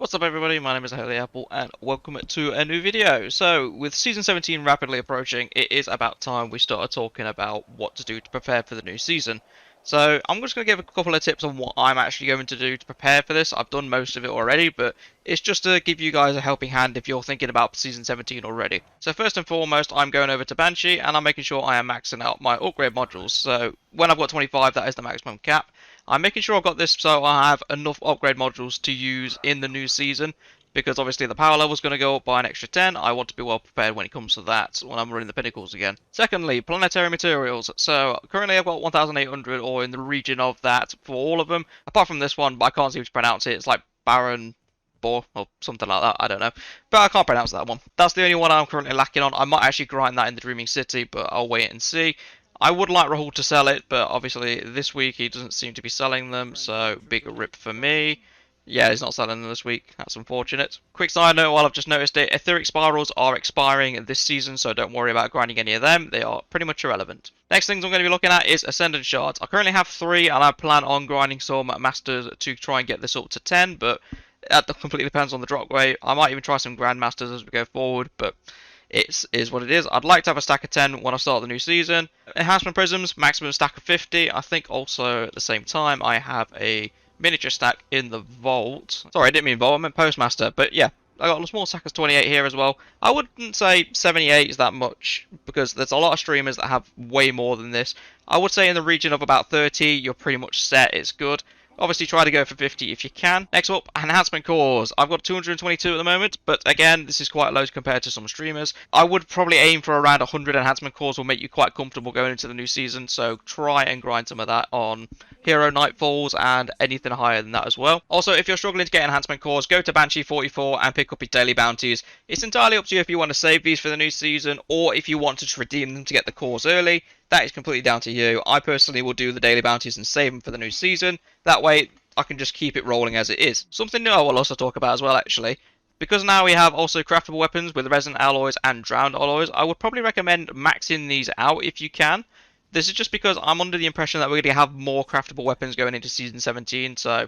What's up everybody, my name is Holy Apple and welcome to a new video. So, with Season 17 rapidly approaching, it is about time we started talking about what to do to prepare for the new season. So, I'm just going to give a couple of tips on what I'm actually going to do to prepare for this. I've done most of it already, but it's just to give you guys a helping hand if you're thinking about Season 17 already. So first and foremost, I'm going over to Banshee and I'm making sure I am maxing out my upgrade modules. So, when I've got 25, that is the maximum cap. I'm making sure I've got this so I have enough upgrade modules to use in the new season, because obviously the power level is going to go up by an extra 10. I want to be well prepared when it comes to that when I'm running the pinnacles again. Secondly, Planetary Materials. So currently I've got 1,800 or in the region of that for all of them, apart from this one, but I can't seem to pronounce it. It's like Baron or something like that, I don't know. But I can't pronounce that one. That's the only one I'm currently lacking on. I might actually grind that in the Dreaming City, but I'll wait and see. I would like Rahul to sell it, but obviously this week he doesn't seem to be selling them, so big rip for me. Yeah, he's not selling them this week. That's unfortunate. Quick side note while I've just noticed it, etheric spirals are expiring this season, so don't worry about grinding any of them. They are pretty much irrelevant. Next things I'm going to be looking at is Ascendant Shards. I currently have 3, and I plan on grinding some Masters to try and get this up to 10, but that completely depends on the drop rate. I might even try some Grandmasters as we go forward, but it is what it is. I'd like to have a stack of 10 when I start the new season. Enhancement Prisms, maximum stack of 50. I think also at the same time I have a miniature stack in the vault. Sorry, I didn't mean vault, I meant Postmaster. But yeah, I got a small stack of 28 here as well. I wouldn't say 78 is that much, because there's a lot of streamers that have way more than this. I would say in the region of about 30, you're pretty much set, it's good. Obviously try to go for 50 if you can. Next up, enhancement cores. I've got 222 at the moment, but again, this is quite low compared to some streamers. I would probably aim for around 100 enhancement cores, will make you quite comfortable going into the new season, so try and grind some of that on Hero Nightfalls and anything higher than that as well. Also, if you're struggling to get enhancement cores, go to Banshee 44 and pick up your daily bounties. It's entirely up to you if you want to save these for the new season, or if you want to redeem them to get the cores early. That is completely down to you. I personally will do the daily bounties and save them for the new season. That way, I can just keep it rolling as it is. Something new I will also talk about as well, actually. Because now we have also craftable weapons with resonant alloys and drowned alloys, I would probably recommend maxing these out if you can. This is just because I'm under the impression that we're going to have more craftable weapons going into Season 17, so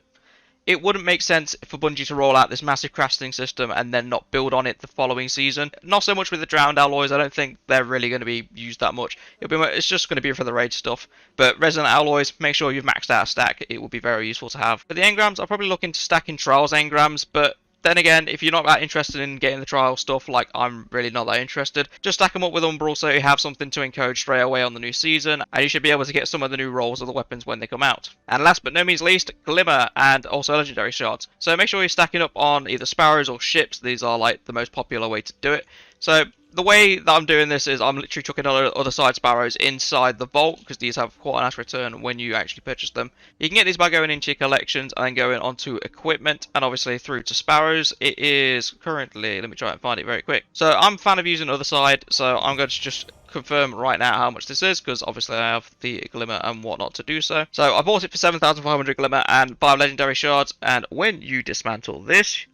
it wouldn't make sense for Bungie to roll out this massive crafting system and then not build on it the following season. Not so much with the drowned alloys, I don't think they're really going to be used that much. It's just going to be for the raid stuff. But resonant alloys, make sure you've maxed out a stack. It will be very useful to have. For the engrams, I'll probably look into stacking trials engrams, but then again, if you're not that interested in getting the trial stuff, like I'm really not that interested, just stack them up with Umbral so you have something to encourage straight away on the new season, and you should be able to get some of the new rolls of the weapons when they come out. And last but no means least, Glimmer and also Legendary Shards. So make sure you're stacking up on either sparrows or ships. These are like the most popular way to do it. So the way that I'm doing this is I'm literally chucking other side sparrows inside the vault, because these have quite a nice return when you actually purchase them. You can get these by going into your collections and then going onto equipment and obviously through to sparrows. It is currently, let me try and find it very quick. So I'm a fan of using the other side, so I'm going to just confirm right now how much this is, because obviously I have the Glimmer and whatnot to do so. So I bought it for 7,500 Glimmer and 5 Legendary Shards, and when you dismantle this,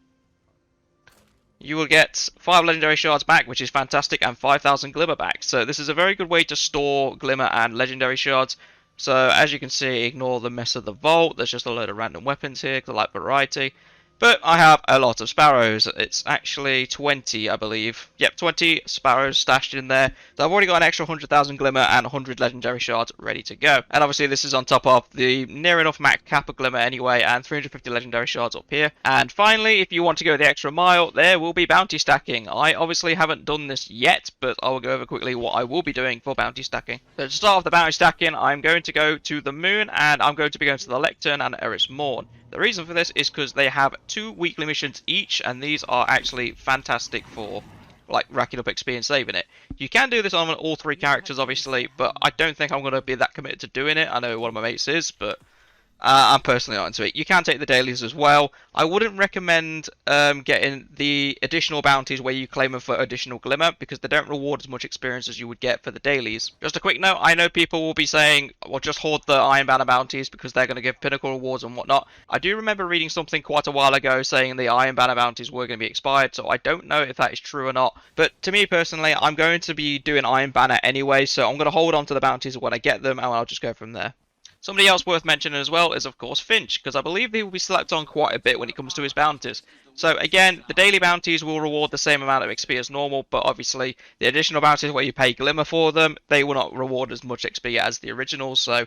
you will get 5 Legendary Shards back, which is fantastic, and 5,000 Glimmer back. So this is a very good way to store Glimmer and Legendary Shards. So as you can see, ignore the mess of the vault. There's just a load of random weapons here, because I like variety. But I have a lot of sparrows. It's actually 20, I believe. Yep, 20 sparrows stashed in there. So I've already got an extra 100,000 Glimmer and 100 Legendary Shards ready to go. And obviously this is on top of the near enough max cap of Glimmer anyway, and 350 Legendary Shards up here. And finally, if you want to go the extra mile, there will be bounty stacking. I obviously haven't done this yet, but I will go over quickly what I will be doing for bounty stacking. So to start off the bounty stacking, I'm going to go to the moon, and I'm going to be going to the Lectern and Eris Morn. The reason for this is because they have 2 weekly missions each, and these are actually fantastic for like racking up XP and saving it. You can do this on all 3 characters obviously, but I don't think I'm going to be that committed to doing it. I know one of my mates is, but I'm personally not into it. You can take the dailies as well. I wouldn't recommend getting the additional bounties where you claim them for additional Glimmer, because they don't reward as much experience as you would get for the dailies. Just a quick note, I know people will be saying, well, just hoard the Iron Banner bounties because they're going to give pinnacle rewards and whatnot. I do remember reading something quite a while ago saying the Iron Banner bounties were going to be expired, so I don't know if that is true or not. But to me personally, I'm going to be doing Iron Banner anyway, so I'm going to hold on to the bounties when I get them, and I'll just go from there. Somebody else worth mentioning as well is of course Finch, because I believe he will be slept on quite a bit when it comes to his bounties. So again, the daily bounties will reward the same amount of XP as normal, but obviously the additional bounties where you pay Glimmer for them, they will not reward as much XP as the originals. So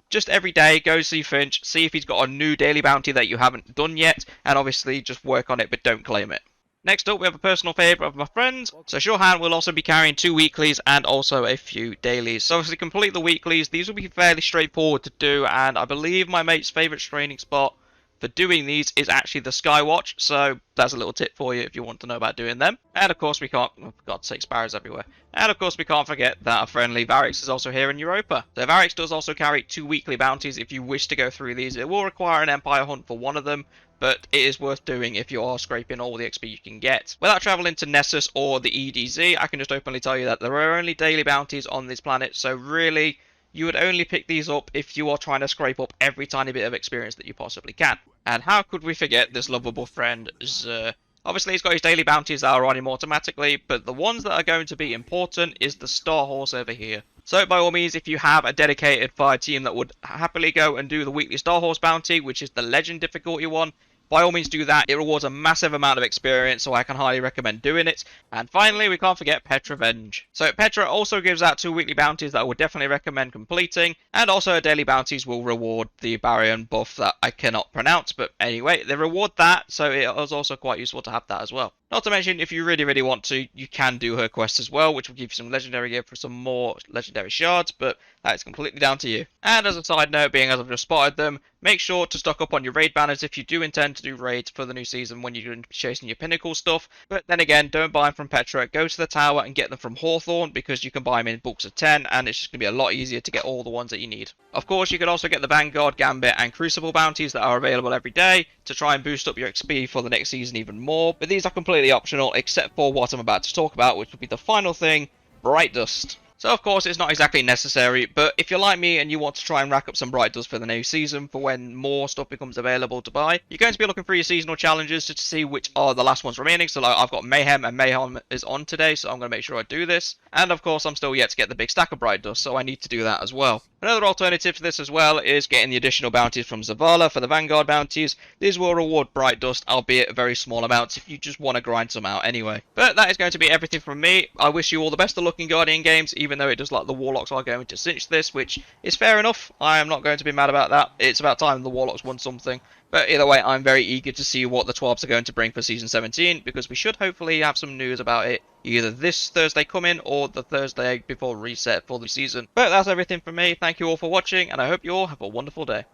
just every day, go see Finch, see if he's got a new daily bounty that you haven't done yet, and obviously just work on it, but don't claim it. Next up, we have a personal favourite of my friends. So Shorhan will also be carrying 2 weeklies and also a few dailies. So obviously complete the weeklies. These will be fairly straightforward to do, and I believe my mate's favourite training spot for doing these is actually the Skywatch. So that's a little tip for you if you want to know about doing them. And of course we can't, oh, for God's sake, sparrows everywhere. And of course we can't forget that our friendly Varix is also here in Europa. So Varix does also carry 2 weekly bounties if you wish to go through these. It will require an Empire hunt for one of them, but it is worth doing if you are scraping all the XP you can get. Without travelling to Nessus or the EDZ, I can just openly tell you that there are only daily bounties on this planet, so really, you would only pick these up if you are trying to scrape up every tiny bit of experience that you possibly can. And how could we forget this lovable friend, Zer? Obviously, he's got his daily bounties that are on him automatically, but the ones that are going to be important is the Star Horse over here. So by all means, if you have a dedicated fire team that would happily go and do the weekly Star Horse bounty, which is the Legend difficulty one, by all means do that. It rewards a massive amount of experience, so I can highly recommend doing it. And finally, we can't forget Petra Venge. So Petra also gives out 2 weekly bounties that I would definitely recommend completing, and also her daily bounties will reward the Baryon buff that I cannot pronounce, but anyway, they reward that, so it is also quite useful to have that as well. Not to mention, if you really want to, you can do her quests as well, which will give you some legendary gear for some more legendary shards, but that is completely down to you. And as a side note, being as I've just spotted them, make sure to stock up on your raid banners if you do intend to do raids for the new season when you're chasing your pinnacle stuff. But then again, don't buy them from Petra, go to the tower and get them from Hawthorne, because you can buy them in bulks of 10, and it's just going to be a lot easier to get all the ones that you need. Of course, you can also get the Vanguard, Gambit and Crucible bounties that are available every day to try and boost up your XP for the next season even more, but these are completely optional except for what I'm about to talk about, which will be the final thing, Bright Dust. So of course it's not exactly necessary, but if you're like me and you want to try and rack up some Bright Dust for the new season for when more stuff becomes available to buy, you're going to be looking for your seasonal challenges just to see which are the last ones remaining. So like I've got Mayhem, and Mayhem is on today, so I'm going to make sure I do this. And of course I'm still yet to get the big stack of Bright Dust, so I need to do that as well. Another alternative to this as well is getting the additional bounties from Zavala for the Vanguard bounties. These will reward Bright Dust, albeit very small amounts if you just want to grind some out anyway. But that is going to be everything from me. I wish you all the best of luck in Guardian games, even though it does like the Warlocks are going to cinch this, which is fair enough. I am not going to be mad about that. It's about time the Warlocks won something. But either way, I'm very eager to see what the 12s are going to bring for Season 17, because we should hopefully have some news about it either this Thursday coming or the Thursday before reset for the season. But that's everything from me. Thank you all for watching, and I hope you all have a wonderful day.